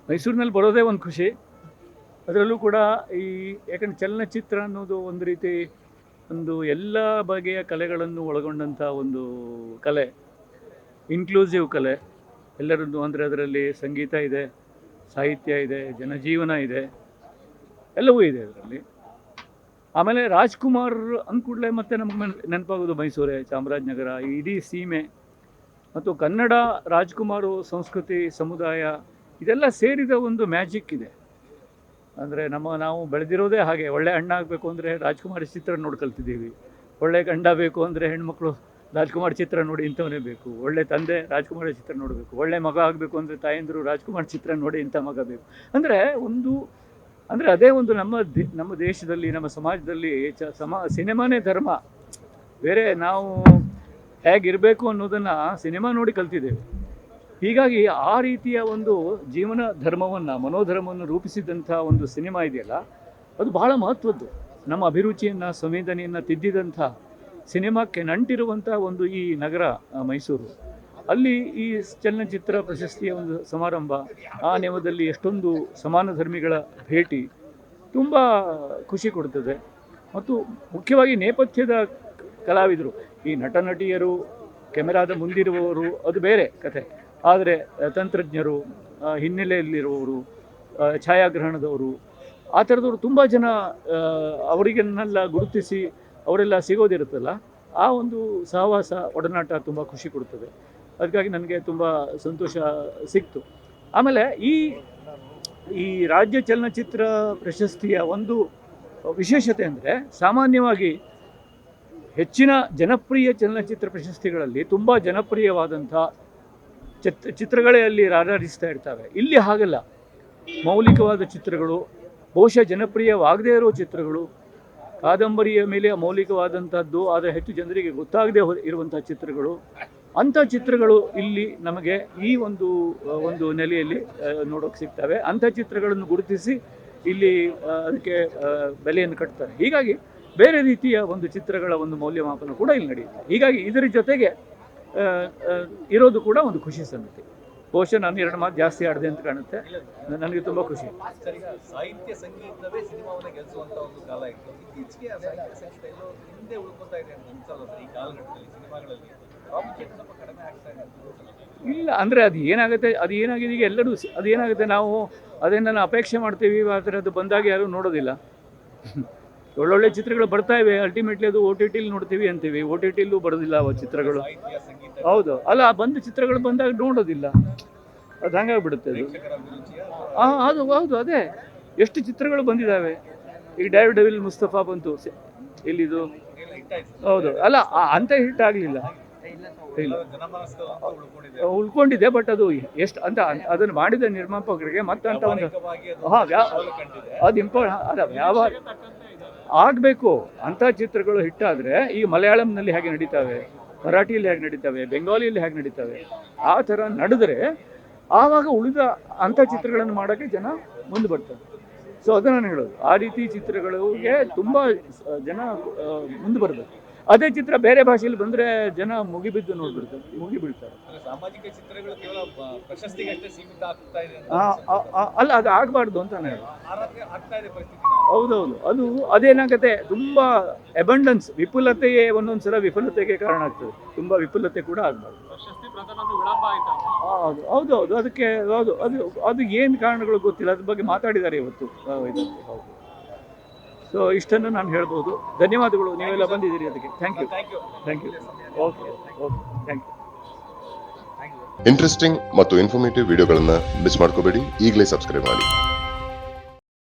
ಮೈಸೂರಿನಲ್ಲಿ ಬರೋದೇ ಒಂದು ಖುಷಿ. ಅದರಲ್ಲೂ ಕೂಡ ಯಾಕಂದರೆ ಚಲನಚಿತ್ರ ಅನ್ನೋದು ಒಂದು ರೀತಿ ಒಂದು ಎಲ್ಲ ಬಗೆಯ ಕಲೆಗಳನ್ನು ಒಳಗೊಂಡಂಥ ಒಂದು ಕಲೆ, ಇನ್ಕ್ಲೂಸಿವ್ ಕಲೆ. ಎಲ್ಲರದ್ದು ಅಂದರೆ ಅದರಲ್ಲಿ ಸಂಗೀತ ಇದೆ, ಸಾಹಿತ್ಯ ಇದೆ, ಜನಜೀವನ ಇದೆ, ಎಲ್ಲವೂ ಇದೆ ಅದರಲ್ಲಿ. ಆಮೇಲೆ ರಾಜ್ಕುಮಾರ್ ಅಂದ್ಕೂಡಲೇ ಮತ್ತೆ ನಮಗೆ ನೆನಪಾಗೋದು ಮೈಸೂರೇ, ಚಾಮರಾಜನಗರ, ಈ ಇಡೀ ಸೀಮೆ ಮತ್ತು ಕನ್ನಡ ರಾಜ್ಕುಮಾರು ಸಂಸ್ಕೃತಿ ಸಮುದಾಯ ಇದೆಲ್ಲ ಸೇರಿದ ಒಂದು ಮ್ಯಾಜಿಕ್ ಇದೆ. ಅಂದರೆ ನಾವು ಬೆಳೆದಿರೋದೇ ಹಾಗೆ. ಒಳ್ಳೆ ಹಣ್ಣು ಆಗಬೇಕು ಅಂದರೆ ರಾಜ್ಕುಮಾರ್ ಚಿತ್ರ ನೋಡಿ ಕಲ್ತಿದ್ದೀವಿ. ಒಳ್ಳೆ ಗಂಡ ಬೇಕು ಅಂದರೆ ಹೆಣ್ಮಕ್ಳು ರಾಜ್ಕುಮಾರ್ ಚಿತ್ರ ನೋಡಿ ಇಂಥವನೇ ಬೇಕು. ಒಳ್ಳೆ ತಂದೆ ರಾಜ್ಕುಮಾರ್ ಚಿತ್ರ ನೋಡಬೇಕು. ಒಳ್ಳೆ ಮಗ ಆಗಬೇಕು ಅಂದರೆ ತಾಯಂದಿರು ರಾಜ್ಕುಮಾರ್ ಚಿತ್ರ ನೋಡಿ ಇಂಥ ಮಗ ಬೇಕು. ಅಂದರೆ ಅದೇ ಒಂದು ನಮ್ಮ ದೇಶದಲ್ಲಿ, ನಮ್ಮ ಸಮಾಜದಲ್ಲಿ ಸಿನಿಮಾನೇ ಧರ್ಮ. ಬೇರೆ ನಾವು ಹೇಗಿರಬೇಕು ಅನ್ನೋದನ್ನು ಸಿನಿಮಾ ನೋಡಿ ಕಲ್ತಿದ್ದೇವೆ. ಹೀಗಾಗಿ ಆ ರೀತಿಯ ಒಂದು ಜೀವನ ಧರ್ಮವನ್ನು, ಮನೋಧರ್ಮವನ್ನು ರೂಪಿಸಿದಂಥ ಒಂದು ಸಿನಿಮಾ ಇದೆಯಲ್ಲ, ಅದು ಬಹಳ ಮಹತ್ವದ್ದು. ನಮ್ಮ ಅಭಿರುಚಿಯನ್ನು, ಸಂವೇದನೆಯನ್ನು ತಿದ್ದಿದಂಥ ಸಿನಿಮಾಕ್ಕೆ ನಂಟಿರುವಂಥ ಒಂದು ಈ ನಗರ ಮೈಸೂರು. ಅಲ್ಲಿ ಈ ಚಲನಚಿತ್ರ ಪ್ರಶಸ್ತಿಯ ಒಂದು ಸಮಾರಂಭ, ಆ ನೆವದಲ್ಲಿ ಎಷ್ಟೊಂದು ಸಮಾನ ಧರ್ಮಿಗಳ ಭೇಟಿ ತುಂಬ ಖುಷಿ ಕೊಡ್ತದೆ. ಮತ್ತು ಮುಖ್ಯವಾಗಿ ನೇಪಥ್ಯದ ಕಲಾವಿದರು, ಈ ನಟ ನಟಿಯರು, ಕೆಮೆರಾದ ಮುಂದಿರುವವರು, ಅದು ಬೇರೆ ಕತೆ. ಆದರೆ ತಂತ್ರಜ್ಞರು, ಹಿನ್ನೆಲೆಯಲ್ಲಿರುವವರು, ಛಾಯಾಗ್ರಹಣದವರು, ಆ ಥರದವರು ತುಂಬ ಜನ, ಅವರಿಗೆನ್ನೆಲ್ಲ ಗುರುತಿಸಿ ಅವರೆಲ್ಲ ಸಿಗೋದಿರುತ್ತಲ್ಲ, ಆ ಒಂದು ಸಹವಾಸ, ಒಡನಾಟ ತುಂಬ ಖುಷಿ ಕೊಡ್ತದೆ. ಅದಕ್ಕಾಗಿ ನನಗೆ ತುಂಬ ಸಂತೋಷ ಸಿಕ್ತು. ಆಮೇಲೆ ಈ ರಾಜ್ಯ ಚಲನಚಿತ್ರ ಪ್ರಶಸ್ತಿಯ ಒಂದು ವಿಶೇಷತೆ ಅಂದರೆ, ಸಾಮಾನ್ಯವಾಗಿ ಹೆಚ್ಚಿನ ಜನಪ್ರಿಯ ಚಲನಚಿತ್ರ ಪ್ರಶಸ್ತಿಗಳಲ್ಲಿ ತುಂಬ ಜನಪ್ರಿಯವಾದಂಥ ಚಿತ್ರಗಳೇ ಅಲ್ಲಿ ರಾರಾಜಿಸ್ತಾ ಇರ್ತವೆ. ಇಲ್ಲಿ ಹಾಗಲ್ಲ. ಮೌಲಿಕವಾದ ಚಿತ್ರಗಳು, ಬಹುಶಃ ಜನಪ್ರಿಯವಾಗದೇ ಇರೋ ಚಿತ್ರಗಳು, ಕಾದಂಬರಿಯ ಮೇಲೆ ಮೌಲಿಕವಾದಂಥದ್ದು ಆದರೆ ಹೆಚ್ಚು ಜನರಿಗೆ ಗೊತ್ತಾಗದೇ ಇರುವಂಥ ಚಿತ್ರಗಳು, ಅಂಥ ಚಿತ್ರಗಳು ಇಲ್ಲಿ ನಮಗೆ ಈ ಒಂದು ನೆಲೆಯಲ್ಲಿ ನೋಡೋಕ್ಕೆ ಸಿಗ್ತವೆ. ಅಂಥ ಚಿತ್ರಗಳನ್ನು ಗುರುತಿಸಿ ಇಲ್ಲಿ ಅದಕ್ಕೆ ಬೆಲೆಯನ್ನು ಕಟ್ತಾರೆ. ಹೀಗಾಗಿ ಬೇರೆ ರೀತಿಯ ಒಂದು ಚಿತ್ರಗಳ ಒಂದು ಮೌಲ್ಯಮಾಪನ ಕೂಡ ಇಲ್ಲಿ ನಡೆಯುತ್ತೆ. ಹೀಗಾಗಿ ಇದರ ಜೊತೆಗೆ ಇರೋದು ಕೂಡ ಒಂದು ಖುಷಿ ಸಂಗತಿ. ಬಹುಶಃ ನಾನು 2 ಮಾತು ಜಾಸ್ತಿ ಆಡಿದೆ ಅಂತ ಕಾಣುತ್ತೆ. ನನಗೆ ತುಂಬ ಖುಷಿ. ಸಾಹಿತ್ಯ ಸಂಗೀತವೇ ಸಿನಿಮಾವನ್ನ ಗೆಲ್ಲಿಸುವಂತ ಒಂದು ಕಾಲ ಇತ್ತು. ಇತ್ತೀಚೆಗೆ ಸಾಹಿತ್ಯ ಸಂಗೀತ ಎಲ್ಲೋ ಹಿಂದೆ ಉಳ್ಕೊತಾ ಇದೆ ಅಂತ ಅನ್ಸಲ್ಲ ಸರ್? ಈ ಕಾಲಘಟ್ಟದಲ್ಲಿ ಸಿನಿಮಾಗಳಲ್ಲಿ ಪ್ರಾಮುಖ್ಯತೆ ಸ್ವಲ್ಪ ಕಡಿಮೆ ಆಗ್ತಾ ಇದೆ. ಇಲ್ಲ, ಅಂದರೆ ಅದು ಏನಾಗಿದೆ ಈಗ ಎಲ್ಲರೂ ಅದೇನಾಗುತ್ತೆ, ನಾವು ಅದನ್ನು ಅಪೇಕ್ಷೆ ಮಾಡ್ತೀವಿ, ಆದರೆ ಅದು ಬಂದಾಗ ಯಾರೂ ನೋಡೋದಿಲ್ಲ. ಒಳ್ಳೊಳ್ಳೆ ಚಿತ್ರಗಳು ಬರ್ತಾ ಇವೆ, ಅಲ್ಟಿಮೇಟ್ಲಿ ಅದು OTTಲಿ ನೋಡ್ತೀವಿ ಅಂತೀವಿ, OTTಲ್ಲೂ ಬರೋದಿಲ್ಲ ಆ ಚಿತ್ರಗಳು. ಹೌದು, ಅಲ್ಲ, ಬಂದ ಚಿತ್ರಗಳು ಬಂದಾಗ ನೋಡೋದಿಲ್ಲ, ಅದು ಹಂಗಾಗ್ಬಿಡುತ್ತೆ ಅದು. ಹೌದು, ಅದೇ ಎಷ್ಟು ಚಿತ್ರಗಳು ಬಂದಿದ್ದಾವೆ. ಈಗ ಡೆವಿಲ್ ಮುಸ್ತಫಾ ಬಂತು, ಎಲ್ಲಿದು? ಹೌದು, ಅಲ್ಲ ಅಂಥ ಹಿಟ್ ಆಗಲಿಲ್ಲ, ಉಳ್ಕೊಂಡಿದೆ. ಬಟ್ ಅದು ಎಷ್ಟು ಅಂತ ಅದನ್ನು ಮಾಡಿದ ನಿರ್ಮಾಪಕರಿಗೆ ಮತ್ತೆ ಅಂತ ಒಂದು ಅದು ಅಲ್ಲ, ವ್ಯವಹಾರ ಆಗಬೇಕು. ಅಂಥ ಚಿತ್ರಗಳು ಹಿಟ್ಟಾದರೆ ಈಗ ಮಲಯಾಳಂನಲ್ಲಿ ಹೇಗೆ ನಡೀತವೆ, ಮರಾಠಿಯಲ್ಲಿ ಹೇಗೆ ನಡೀತವೆ, ಬೆಂಗಾಲಿಯಲ್ಲಿ ಹೇಗೆ ನಡೀತವೆ, ಆ ಥರ ನಡೆದರೆ ಆವಾಗ ಉಳಿದ ಅಂಥ ಚಿತ್ರಗಳನ್ನು ಮಾಡೋಕ್ಕೆ ಜನ ಮುಂದೆ ಬರ್ತಾರೆ. ಸೊ ಅದನ್ನು ನಾನು ಹೇಳೋದು, ಆ ರೀತಿ ಚಿತ್ರಗಳಿಗೆ ತುಂಬ ಜನ ಮುಂದೆ ಬರಬೇಕು. ಅದೇ ಚಿತ್ರ ಬೇರೆ ಭಾಷೆಯಲ್ಲಿ ಬಂದರೆ ಜನ ಮುಗಿಬಿಡ್ತಾರೆ. ಸಾಮಾಜಿಕ ಚಿತ್ರಗಳು ಕೇವಲ ಪ್ರಶಸ್ತಿಗೆ ಅಷ್ಟೇ ಸೀಮಿತ ಆಗ್ತಾ ಇದೆ ಅಲ್ಲ, ಅದು ಆಗಬಾರ್ದು ಅಂತ ನಾನು ಹೇಳೋದು. ಹೌದೌದು, ಅದೇನಾಗುತ್ತೆ, ತುಂಬ ಅಬಂಡೆನ್ಸ್, ವಿಪುಲತೆಯೇ ಒಂದೊಂದ್ಸಲ ವಿಫಲತೆಗೆ ಕಾರಣ ಆಗ್ತದೆ. ತುಂಬ ವಿಪುಲತೆ ಕೂಡ ಆಗಬಾರ್ದು. ಹೌದು, ಅದಕ್ಕೆ ಅದು ಏನು ಕಾರಣಗಳು ಗೊತ್ತಿಲ್ಲ, ಅದ್ರ ಬಗ್ಗೆ ಮಾತಾಡಿದ್ದಾರೆ ಇವತ್ತು ಇದರಲ್ಲಿ. ಹೌದು. ಸೊ ಇಷ್ಟನ್ನು ನಾನು ಹೇಳ್ಬೋದು. ಧನ್ಯವಾದಗಳು, ನೀವೆಲ್ಲ ಬಂದಿದ್ದೀರಿ ಅದಕ್ಕೆ. Thank you. Okay, thank you. Interesting ಮತ್ತು ಇನ್ಫಾರ್ಮೇಟಿವ್ ವಿಡಿಯೋಗಳನ್ನು ಮಿಸ್ ಮಾಡ್ಕೋಬೇಡಿ. ಈಗಲೇ ಸಬ್ಸ್ಕ್ರೈಬ್ ಮಾಡಿ.